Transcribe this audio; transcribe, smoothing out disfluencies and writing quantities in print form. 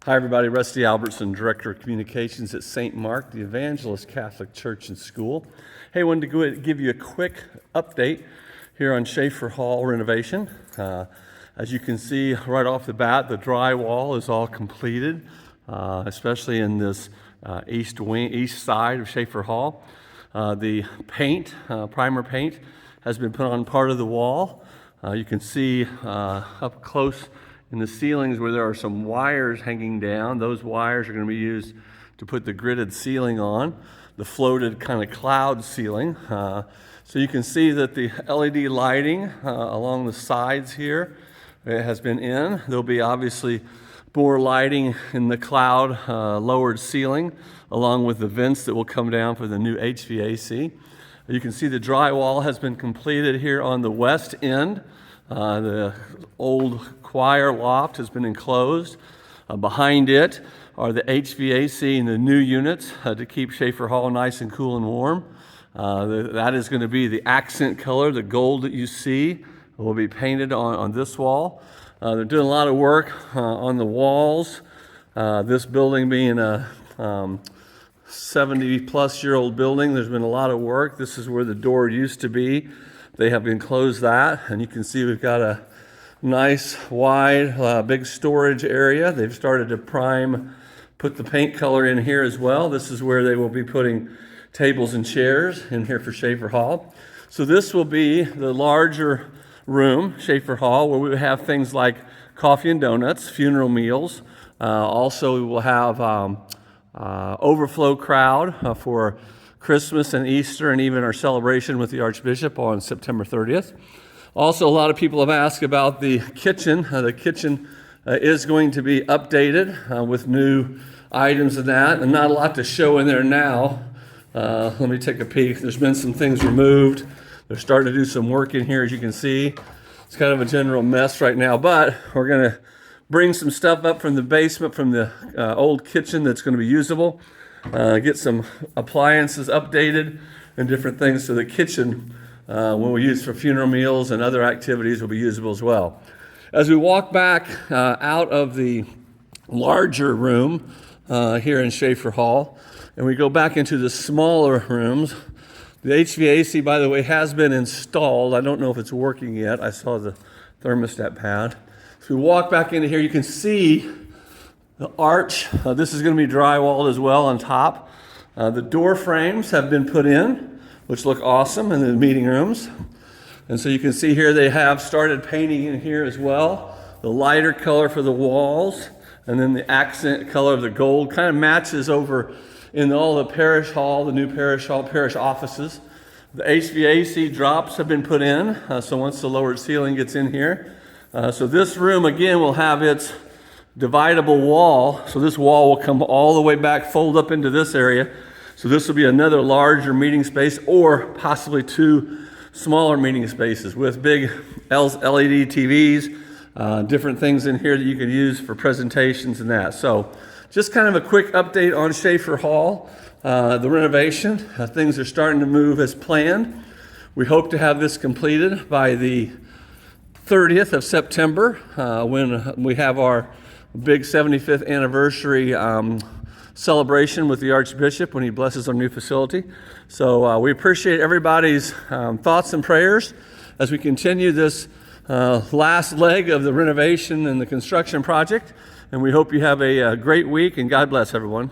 Hi everybody, Rusty Albertson, Director of Communications at St. Mark, the Evangelist Catholic Church and School. Hey, I wanted to give you a quick update here on Shafer Hall renovation. As you can see right off the bat, the drywall is all completed, especially in this east side of Shafer Hall. The paint, primer paint, has been put on part of the wall. You can see up close in the ceilings where there are some wires hanging down. Those wires are going to be used to put the gridded ceiling on, the floated kind of cloud ceiling. So you can see that the LED lighting along the sides here has been in. There'll be obviously more lighting in the cloud lowered ceiling, along with the vents that will come down for the new HVAC. You can see the drywall has been completed here on the west end. The old choir loft has been enclosed. Behind it are the HVAC and the new units to keep Shafer Hall nice and cool and warm. That is going to be the accent color, the gold that you see will be painted on this wall. They're doing a lot of work on the walls. This building being a 70-plus-year-old building, there's been a lot of work. This is where the door used to be. They have enclosed that, and you can see we've got a nice, wide, big storage area. They've started to put the paint color in here as well. This is where they will be putting tables and chairs in here for Shafer Hall. So this will be the larger room, Shafer Hall, where we have things like coffee and donuts, funeral meals. Also, we will have overflow crowd for Christmas and Easter, and even our celebration with the Archbishop on September 30th. Also, a lot of people have asked about the kitchen. The kitchen is going to be updated with new items and that, and not a lot to show in there now. Let me take a peek. There's been some things removed. They're starting to do some work in here, as you can see. It's kind of a general mess right now, but we're going to bring some stuff up from the basement, from the old kitchen that's going to be usable. Get some appliances updated and different things so the kitchen, when we use for funeral meals and other activities, will be usable as well. As we walk back out of the larger room here in Shafer Hall, and we go back into the smaller rooms, the HVAC, by the way, has been installed. I don't know if it's working yet. I saw the thermostat pad. So we walk back into here, you can see the arch. This is going to be drywalled as well on top. The door frames have been put in, which look awesome in the meeting rooms. And so you can see here they have started painting in here as well. The lighter color for the walls, and then the accent color of the gold kind of matches over in all the parish hall, the new parish hall, parish offices. The HVAC drops have been put in, so once the lowered ceiling gets in here. So this room, again, will have its dividable wall. So this wall will come all the way back, fold up into this area. So this will be another larger meeting space, or possibly two smaller meeting spaces with big LED TVs, different things in here that you can use for presentations and that. So just kind of a quick update on Shafer Hall, the renovation. Things are starting to move as planned. We hope to have this completed by the 30th of September when we have our big 75th anniversary celebration with the Archbishop when he blesses our new facility. So we appreciate everybody's thoughts and prayers as we continue this last leg of the renovation and the construction project. And we hope you have a great week, and God bless everyone.